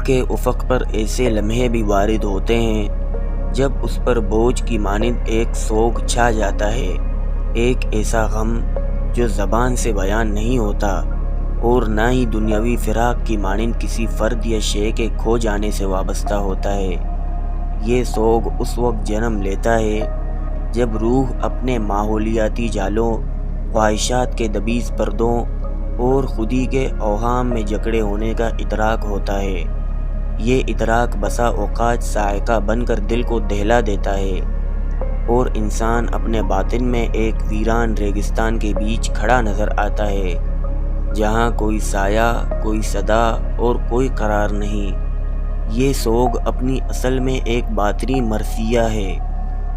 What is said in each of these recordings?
کے افق پر ایسے لمحے بھی وارد ہوتے ہیں جب اس پر بوجھ کی مانند ایک سوگ چھا جاتا ہے، ایک ایسا غم جو زبان سے بیان نہیں ہوتا اور نہ ہی دنیاوی فراق کی مانند کسی فرد یا شے کے کھو جانے سے وابستہ ہوتا ہے۔ یہ سوگ اس وقت جنم لیتا ہے جب روح اپنے ماحولیاتی جالوں، خواہشات کے دبیز پردوں اور خودی کے اوہام میں جکڑے ہونے کا ادراک ہوتا ہے۔ یہ ادراک بسا اوقات صاعقہ بن کر دل کو دہلا دیتا ہے اور انسان اپنے باطن میں ایک ویران ریگستان کے بیچ کھڑا نظر آتا ہے، جہاں کوئی سایہ، کوئی صدا اور کوئی قرار نہیں۔ یہ سوگ اپنی اصل میں ایک باطنی مرثیہ ہے،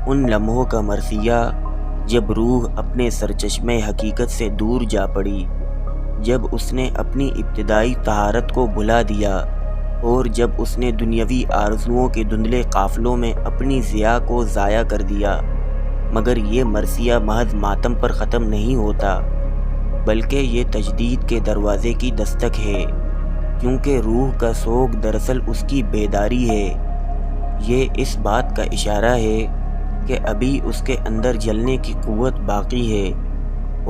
ان لمحوں کا مرثیہ جب روح اپنے سرچشمے حقیقت سے دور جا پڑی، جب اس نے اپنی ابتدائی طہارت کو بھلا دیا اور جب اس نے دنیاوی آرزوؤں کے دھندلے قافلوں میں اپنی ضیاء کو ضائع کر دیا۔ مگر یہ مرثیہ محض ماتم پر ختم نہیں ہوتا، بلکہ یہ تجدید کے دروازے کی دستک ہے، کیونکہ روح کا سوگ دراصل اس کی بیداری ہے۔ یہ اس بات کا اشارہ ہے کہ ابھی اس کے اندر جلنے کی قوت باقی ہے،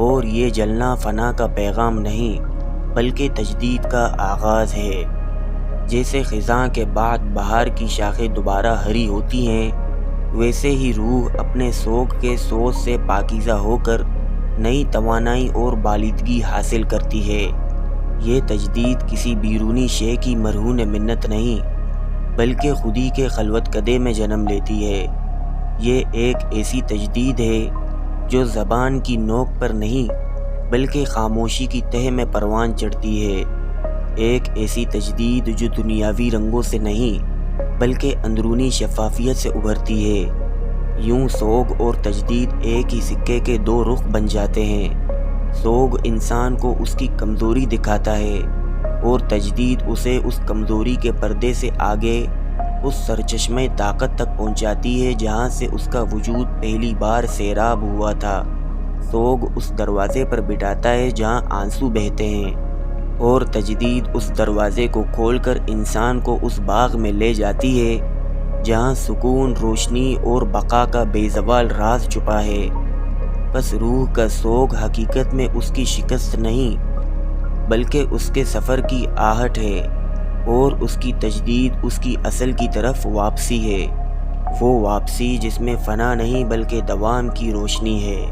اور یہ جلنا فنا کا پیغام نہیں بلکہ تجدید کا آغاز ہے۔ جیسے خزاں کے بعد بہار کی شاخیں دوبارہ ہری ہوتی ہیں، ویسے ہی روح اپنے سوگ کے سوز سے پاکیزہ ہو کر نئی توانائی اور بالندگی حاصل کرتی ہے۔ یہ تجدید کسی بیرونی شے کی مرہون منت نہیں، بلکہ خودی کے خلوت کدے میں جنم لیتی ہے۔ یہ ایک ایسی تجدید ہے جو زبان کی نوک پر نہیں بلکہ خاموشی کی تہہ میں پروان چڑھتی ہے، ایک ایسی تجدید جو دنیاوی رنگوں سے نہیں بلکہ اندرونی شفافیت سے ابھرتی ہے۔ یوں سوگ اور تجدید ایک ہی سکے کے دو رخ بن جاتے ہیں۔ سوگ انسان کو اس کی کمزوری دکھاتا ہے اور تجدید اسے اس کمزوری کے پردے سے آگے اس سرچشمہ طاقت تک پہنچاتی ہے جہاں سے اس کا وجود پہلی بار سیراب ہوا تھا۔ سوگ اس دروازے پر بٹھاتا ہے جہاں آنسو بہتے ہیں، اور تجدید اس دروازے کو کھول کر انسان کو اس باغ میں لے جاتی ہے جہاں سکون، روشنی اور بقا کا بے زوال راز چھپا ہے۔ بس روح کا سوگ حقیقت میں اس کی شکست نہیں بلکہ اس کے سفر کی آہٹ ہے، اور اس کی تجدید اس کی اصل کی طرف واپسی ہے، وہ واپسی جس میں فنا نہیں بلکہ دوام کی روشنی ہے۔